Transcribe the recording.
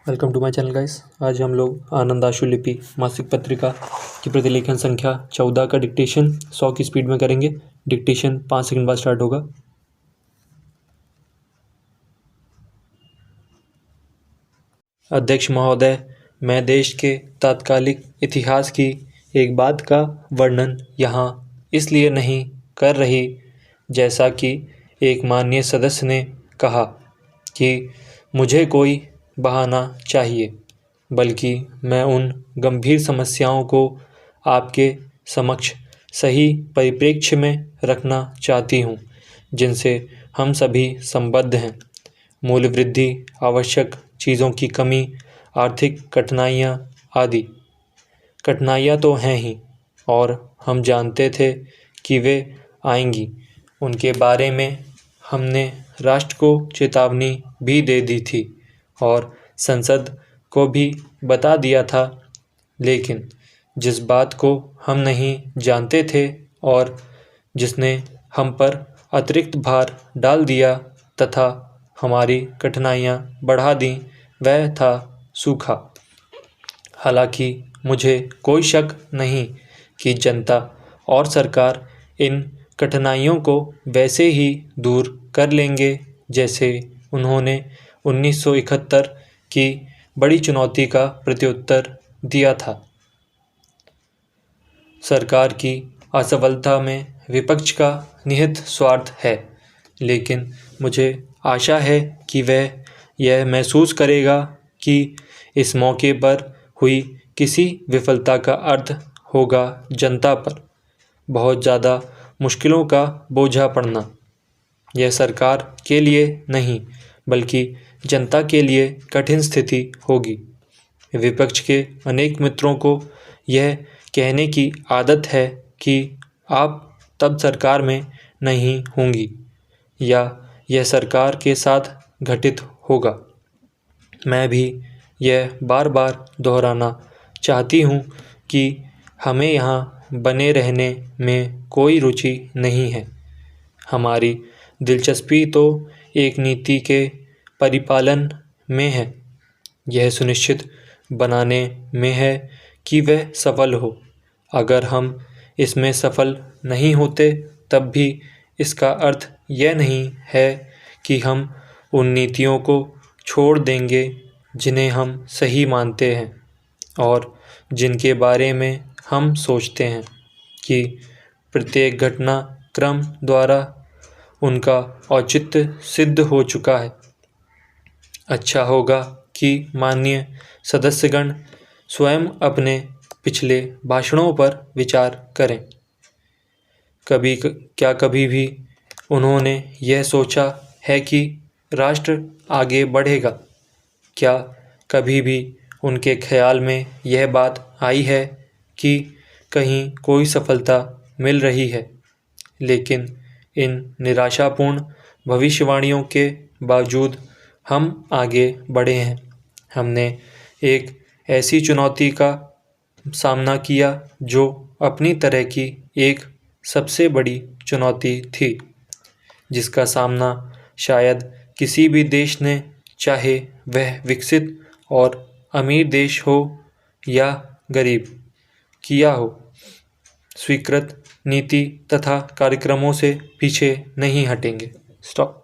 Welcome to my channel guys. आज हम लोग आनंद आशु लिपि मासिक पत्रिका की प्रतिलेखन संख्या 14 का डिक्टेशन 100 की स्पीड में करेंगे। डिक्टेशन 5 सेकंड बाद स्टार्ट होगा। अध्यक्ष महोदय, मैं देश के तात्कालिक इतिहास की एक बात का वर्णन यहाँ इसलिए नहीं कर रही, जैसा कि एक माननीय सदस्य ने कहा कि मुझे कोई बहाना चाहिए, बल्कि मैं उन गंभीर समस्याओं को आपके समक्ष सही परिप्रेक्ष्य में रखना चाहती हूँ, जिनसे हम सभी संबद्ध हैं। मूल्य वृद्धि, आवश्यक चीज़ों की कमी, आर्थिक कठिनाइयाँ आदि। कठिनाइयाँ तो हैं ही, और हम जानते थे कि वे आएंगी। उनके बारे में हमने राष्ट्र को चेतावनी भी दे दी थी और संसद को भी बता दिया था, लेकिन जिस बात को हम नहीं जानते थे और जिसने हम पर अतिरिक्त भार डाल दिया तथा हमारी कठिनाइयाँ बढ़ा दी, वह था सूखा। हालांकि मुझे कोई शक नहीं कि जनता और सरकार इन कठिनाइयों को वैसे ही दूर कर लेंगे जैसे उन्होंने 1971 की बड़ी चुनौती का प्रत्युत्तर दिया था। सरकार की असफलता में विपक्ष का निहित स्वार्थ है, लेकिन मुझे आशा है कि वह यह महसूस करेगा कि इस मौके पर हुई किसी विफलता का अर्थ होगा जनता पर बहुत ज़्यादा मुश्किलों का बोझा पड़ना। यह सरकार के लिए नहीं, बल्कि जनता के लिए कठिन स्थिति होगी। विपक्ष के अनेक मित्रों को यह कहने की आदत है कि आप तब सरकार में नहीं होंगी या यह सरकार के साथ घटित होगा। मैं भी यह बार बार दोहराना चाहती हूँ कि हमें यहाँ बने रहने में कोई रुचि नहीं है। हमारी दिलचस्पी तो एक नीति के परिपालन में है, यह सुनिश्चित बनाने में है कि वह सफल हो। अगर हम इसमें सफल नहीं होते, तब भी इसका अर्थ यह नहीं है कि हम उन नीतियों को छोड़ देंगे जिन्हें हम सही मानते हैं और जिनके बारे में हम सोचते हैं कि प्रत्येक घटना क्रम द्वारा उनका औचित्य सिद्ध हो चुका है। अच्छा होगा कि माननीय सदस्यगण स्वयं अपने पिछले भाषणों पर विचार करें। कभी भी उन्होंने यह सोचा है कि राष्ट्र आगे बढ़ेगा? क्या कभी भी उनके ख्याल में यह बात आई है कि कहीं कोई सफलता मिल रही है? लेकिन इन निराशापूर्ण भविष्यवाणियों के बावजूद हम आगे बढ़े हैं। हमने एक ऐसी चुनौती का सामना किया जो अपनी तरह की एक सबसे बड़ी चुनौती थी, जिसका सामना शायद किसी भी देश ने, चाहे वह विकसित और अमीर देश हो या गरीब, किया हो। स्वीकृत नीति तथा कार्यक्रमों से पीछे नहीं हटेंगे। स्टॉप।